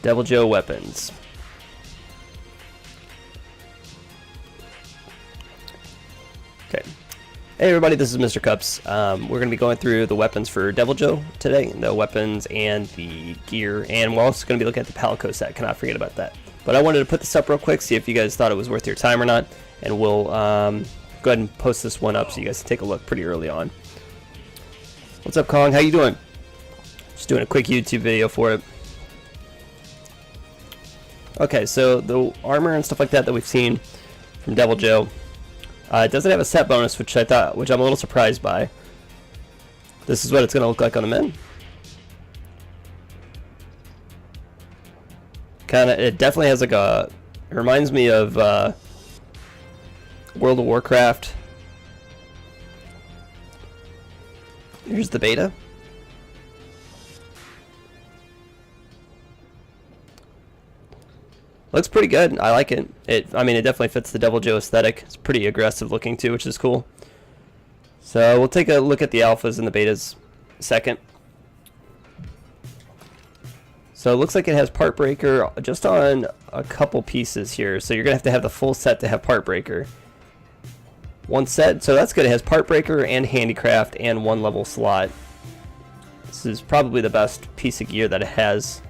Deviljho weapons. Okay. Hey everybody, this is Mr. Cups. We're going to be going through the weapons for Deviljho today, the weapons and the gear, and we're also going to be looking at the Palico set. Cannot forget about that. But I wanted to put this up real quick, see if you guys thought it was worth your time or not, and we'll go ahead and post this one up so you guys can take a look pretty early on. What's up, Kong? How you doing? Just doing a quick YouTube video for it. Okay, so the armor and stuff like that we've seen from Deviljho. It doesn't have a set bonus, which I'm a little surprised by. This is what it's going to look like on the men. It definitely has like it reminds me of World of Warcraft. Here's the beta. Looks pretty good. I like it. I mean, it definitely fits the Deviljho aesthetic. It's pretty aggressive looking too, which is cool. So we'll take a look at the alphas and the betas second. So it looks like it has part breaker just on a couple pieces here. So you're gonna have the full set to have part breaker. One set, so that's good. It has part breaker and handicraft and one level slot. This is probably the best piece of gear that it has.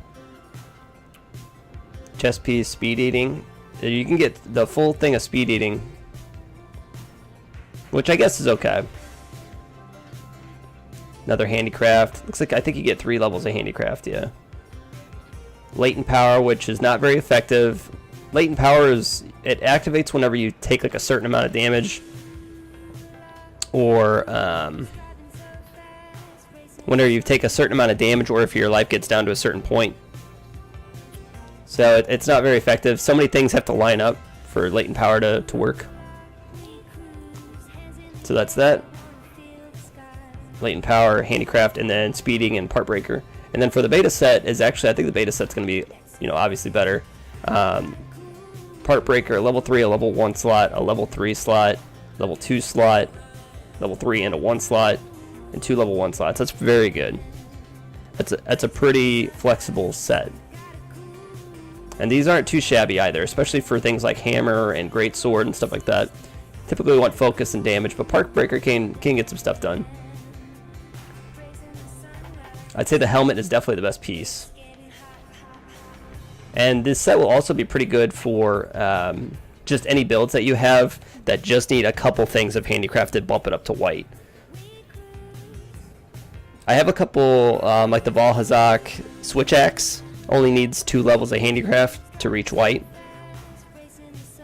Chest piece, speed eating. You can get the full thing of speed eating, which I guess is okay. Another handicraft. Looks like I think you get 3 levels of handicraft, yeah. Latent power, which is not very effective. Latent power it activates whenever you take like a certain amount of damage, or whenever you take a certain amount of damage, or if your life gets down to a certain point. So it's not very effective. So many things have to line up for latent power to work. So that's that. Latent power, handicraft, and then speeding and part breaker. And then for the beta set is actually, I think the beta set's going to be, obviously better. Part breaker, a level 3, a level 1 slot, a level 3 slot, level 2 slot, level 3 and a 1 slot, and 2 level 1 slots. That's very good. That's a pretty flexible set. And these aren't too shabby either, especially for things like hammer and great sword and stuff like that. Typically we want focus and damage, but part breaker can get some stuff done. I'd say the helmet is definitely the best piece. And this set will also be pretty good for just any builds that you have that just need a couple things of handicrafted, bump it up to white. I have a couple, like the Valhazak switch axe. Only needs 2 levels of handicraft to reach white,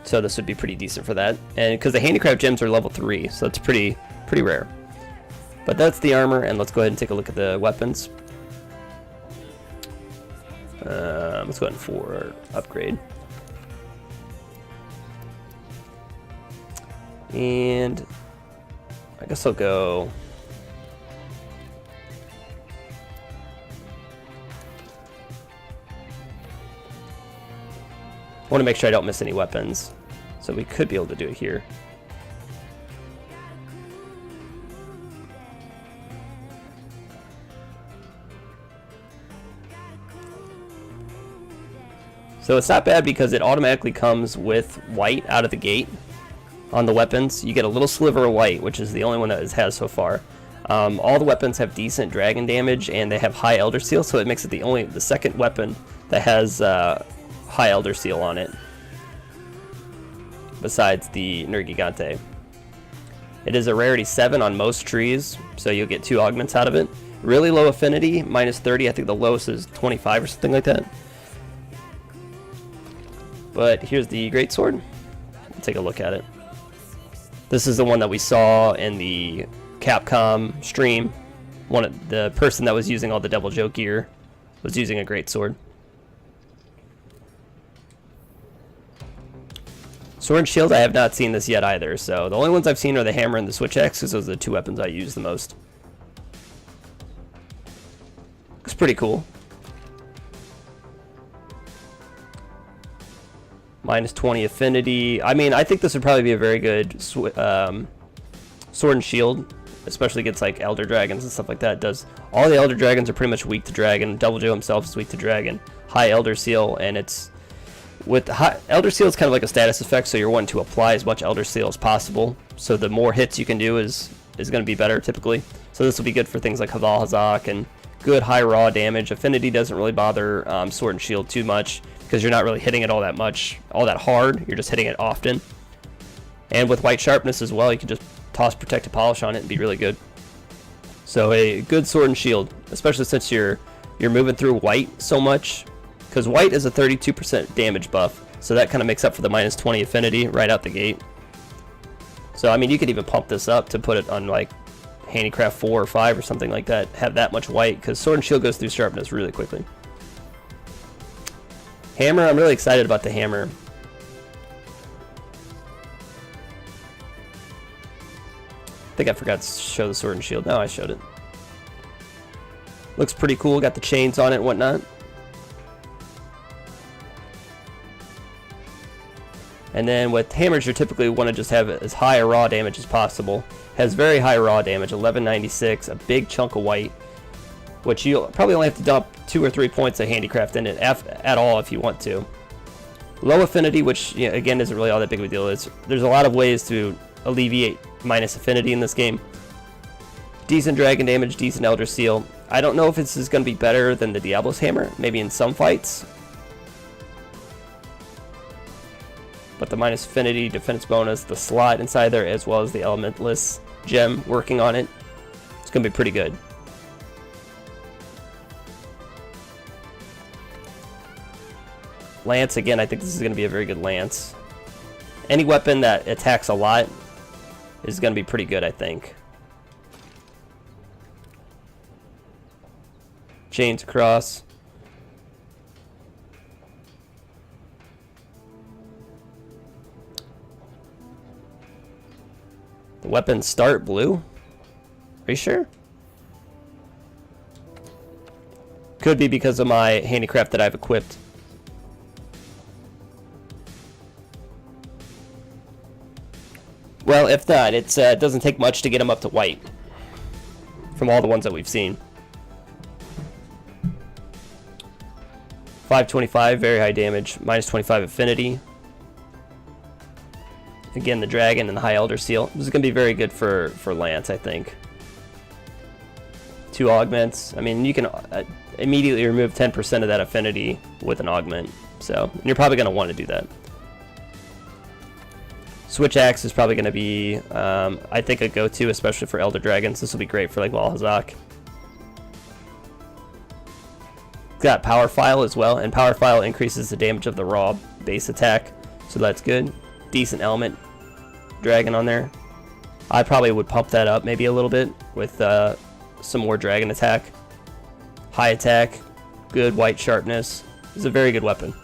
so this would be pretty decent for that. And because the handicraft gems are level 3, so it's pretty rare. But that's the armor, and let's go ahead and take a look at the weapons. Let's go ahead for upgrade, and I guess I'll go. I want to make sure I don't miss any weapons, so we could be able to do it here. So it's not bad because it automatically comes with white out of the gate on the weapons. You get a little sliver of white, which is the only one that it has so far. All the weapons have decent dragon damage, and they have high Elder Seal, so it makes it the second weapon that has high Elder Seal on it, besides the Nergigante. It is a rarity 7 on most trees, so you'll get 2 augments out of it. Really low affinity, -30. I think the lowest is 25 or something like that. But here's the greatsword. Let's take a look at it. This is the one that we saw in the Capcom stream. The person that was using all the Deviljho gear was using a greatsword. Sword and shield, I have not seen this yet either, so the only ones I've seen are the hammer and the switch axe, because those are the 2 weapons I use the most. Looks pretty cool. -20 affinity. I mean, I think this would probably be a very good sword and shield, especially against like elder dragons and stuff like that. All the elder dragons are pretty much weak to dragon. Deviljho himself is weak to dragon. high Elder Seal, and it's with Elder Seal is kind of like a status effect, so you're wanting to apply as much Elder Seal as possible. So the more hits you can do is going to be better typically. So this will be good for things like Haval Hazak and good high raw damage. Affinity doesn't really bother Sword and Shield too much because you're not really hitting it all that much, all that hard. You're just hitting it often. And with White Sharpness as well, you can just toss Protected Polish on it and be really good. So a good Sword and Shield, especially since you're moving through white so much, because white is a 32% damage buff, so that kind of makes up for the minus 20 affinity right out the gate. So I mean, you could even pump this up to put it on like Handicraft 4 or 5 or something like that, have that much white, because Sword and Shield goes through sharpness really quickly. Hammer, I'm really excited about the hammer. I think I forgot to show the Sword and Shield. No, I showed it. Looks pretty cool, got the chains on it and whatnot. And then with hammers, you typically want to just have as high a raw damage as possible. Has very high raw damage, 1196, a big chunk of white, which you'll probably only have to dump 2 or 3 points of handicraft in it at all if you want to. Low affinity, which again isn't really all that big of a deal. There's a lot of ways to alleviate minus affinity in this game. Decent dragon damage, decent Elder Seal. I don't know if this is going to be better than the Diablo's Hammer, maybe in some fights. But the minus affinity, defense bonus, the slot inside there, as well as the elementless gem working on it, it's going to be pretty good. Lance, again, I think this is going to be a very good Lance. Any weapon that attacks a lot is going to be pretty good, I think. Chains across. The weapons start blue? Are you sure? Could be because of my handicraft that I've equipped. Well, if not, it doesn't take much to get them up to white from all the ones that we've seen. 525, very high damage, minus 25 affinity. Again, the dragon and the high Elder Seal. This is going to be very good for Lance, I think. 2 augments. I mean, you can immediately remove 10% of that affinity with an augment. So, you're probably going to want to do that. Switch Axe is probably going to be, I think, a go-to, especially for Elder Dragons. This will be great for, like, Valhazak. Got Power File as well, and Power File increases the damage of the raw base attack, so that's good. Decent element dragon on there. I probably would pump that up maybe a little bit with some more dragon attack. High attack, good white sharpness. It's a very good weapon.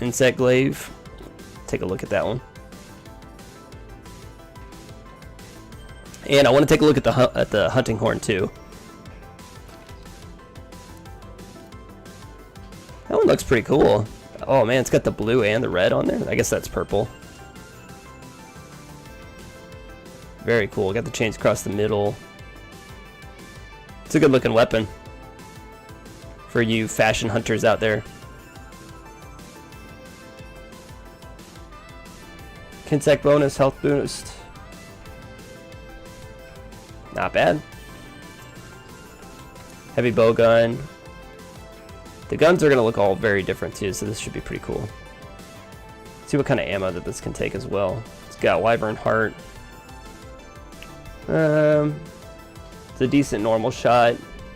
Insect Glaive. Take a look at that one. And I want to take a look at the hunting horn too. That one looks pretty cool. Oh man, it's got the blue and the red on there. I guess that's purple. Very cool. Got the chains across the middle. It's a good looking weapon for you fashion hunters out there. Insect bonus, health boost. Not bad. Heavy bow gun. The guns are going to look all very different too, so this should be pretty cool. Let's see what kind of ammo that this can take as well. It's got Wyvern Heart. It's a decent normal shot.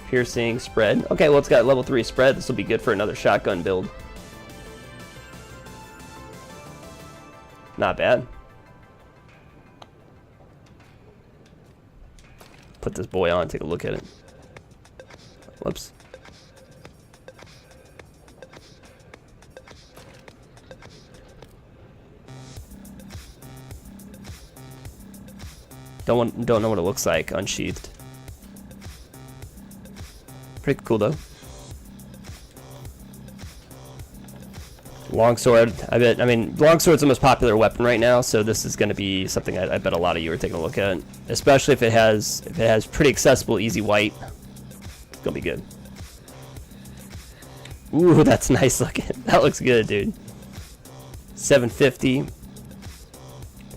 Piercing, spread. Okay, well it's got level 3 spread. This will be good for another shotgun build. Not bad. Put this boy on, take a look at it. Whoops. Don't know what it looks like unsheathed. Pretty cool though. Longsword, I mean, longsword's the most popular weapon right now, so this is going to be something I bet a lot of you are taking a look at, especially if it has pretty accessible, easy white. It's gonna be good. Ooh, that's nice looking. That looks good, dude. 750.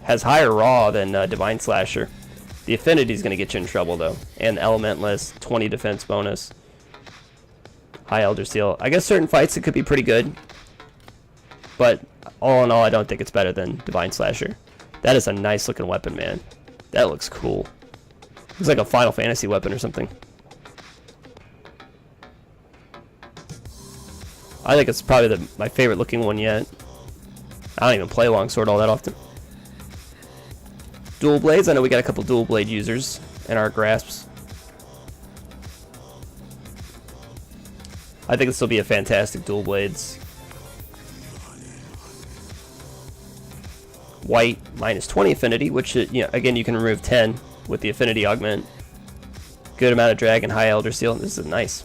Has higher raw than Divine Slasher. The Affinity is going to get you in trouble, though. And Elementless, 20 defense bonus. High Elder Seal. I guess certain fights it could be pretty good. But all in all, I don't think it's better than Divine Slasher. That is a nice looking weapon, man. That looks cool. Looks like a Final Fantasy weapon or something. I think it's probably my favorite looking one yet. I don't even play longsword all that often. Dual blades. I know we got a couple dual blade users in our grasps. I think this will be a fantastic dual blades. White minus 20 affinity, which again you can remove 10 with the affinity augment. Good amount of drag and high elder seal. This is nice.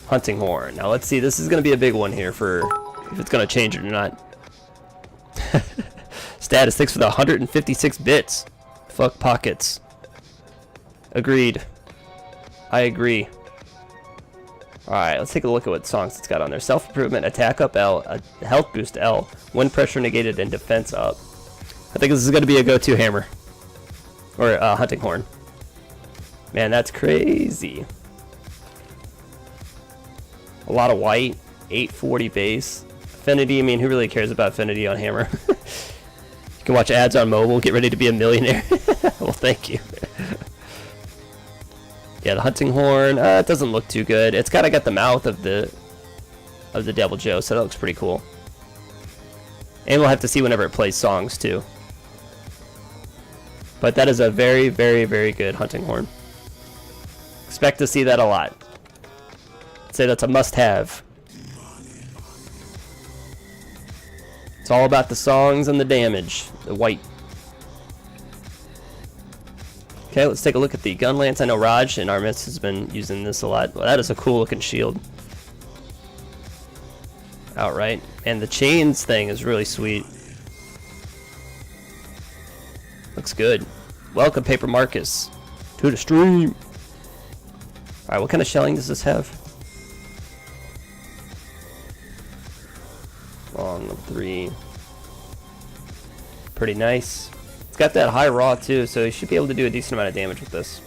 Hunting horn. Now let's see. This is going to be a big one here for if it's going to change it or not. Statistics for the 156 bits. Fuck pockets. Agreed. I agree. Alright, let's take a look at what songs it's got on there. Self-improvement, attack up L, health boost L, wind pressure negated, and defense up. I think this is going to be a go-to hammer. Or hunting horn. Man, that's crazy. A lot of white, 840 base. Affinity, I mean, who really cares about affinity on hammer? You can watch ads on mobile, get ready to be a millionaire. Well, thank you. Yeah, the hunting horn, it doesn't look too good. It's kind of got the mouth of the Deviljho, so that looks pretty cool. And we'll have to see whenever it plays songs too. But that is a very, very, very good hunting horn. Expect to see that a lot. I'd say that's a must-have. It's all about the songs and the damage. The white. Okay, let's take a look at the gun lance. I know Raj in our midst has been using this a lot. Well, that is a cool looking shield. Outright. And the chains thing is really sweet. Looks good. Welcome, Paper Marcus, to the stream. Alright, what kind of shelling does this have? Long of 3. Pretty nice. It's got that high raw too, so you should be able to do a decent amount of damage with this.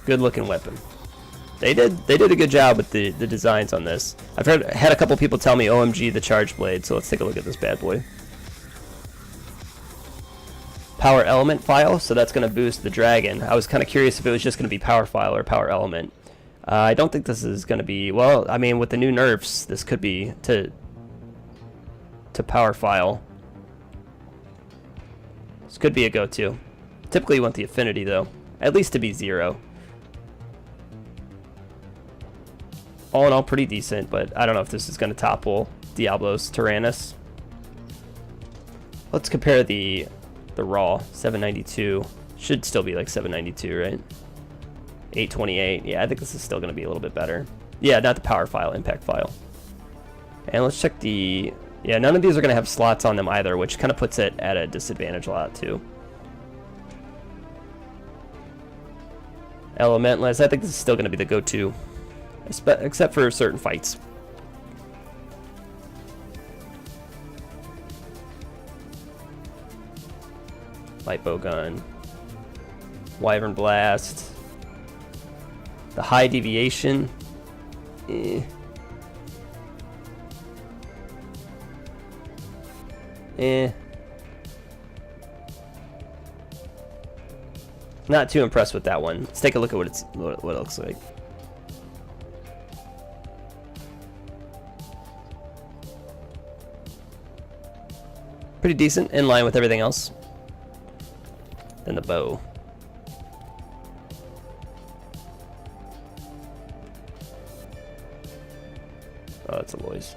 Good looking weapon. They did a good job with the designs on this. I've had a couple people tell me OMG the charge blade, so let's take a look at this bad boy. Power element file, so that's going to boost the dragon. I was kind of curious if it was just going to be power file or power element. I don't think this is going to be, well, I mean with the new nerfs, this could be to power file. This could be a go-to. Typically you want the affinity though, at least to be 0. All in all pretty decent, but I don't know if this is going to topple Diablo's Tyrannus. Let's compare the raw. 792 should still be like 792, right? 828. Yeah, I think this is still going to be a little bit better. Yeah, not the power file, impact file. And let's check the... Yeah, none of these are going to have slots on them either, which kind of puts it at a disadvantage a lot too. Elementless, I think this is still going to be the go-to, except for certain fights. Light bow gun, Wyvern blast, the high deviation. Not too impressed with that one. Let's take a look at what it looks like. Pretty decent, in line with everything else. Then the bow. Oh, that's a noise.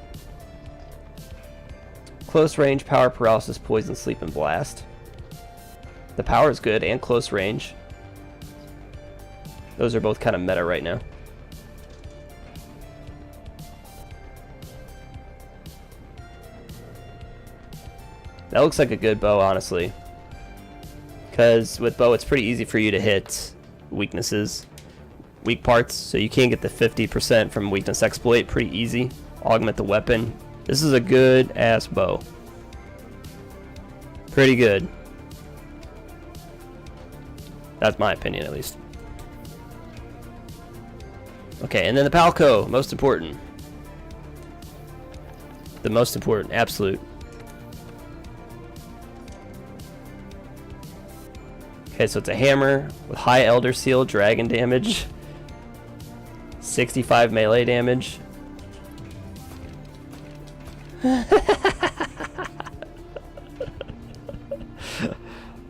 Close range, power, paralysis, poison, sleep, and blast. The power is good, and close range. Those are both kind of meta right now. That looks like a good bow, honestly. Because with bow, it's pretty easy for you to hit weaknesses, weak parts. So you can get the 50% from weakness exploit pretty easy. Augment the weapon. This is a good ass bow. Pretty good. That's my opinion, at least. Okay, and then the Palico, most important. The most important, absolute. Okay, so it's a hammer with high Elder Seal dragon damage, 65 melee damage.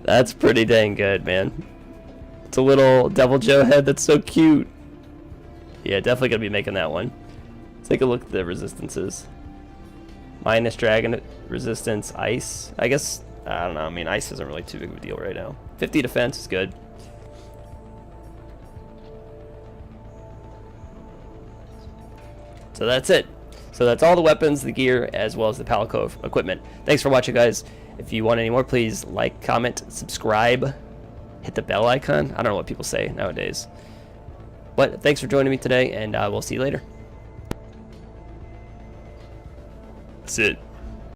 That's pretty dang good, man. It's a little Deviljho head that's so cute. Yeah, definitely gonna be making that one. Let's take a look at the resistances. Minus dragon resistance, ice. I guess, I don't know, I mean, ice isn't really too big of a deal right now. 50 defense is good. So that's it. So that's all the weapons, the gear, as well as the Palico equipment. Thanks for watching, guys. If you want any more, please like, comment, subscribe, hit the bell icon. I don't know what people say nowadays. But thanks for joining me today, and we'll see you later. That's it.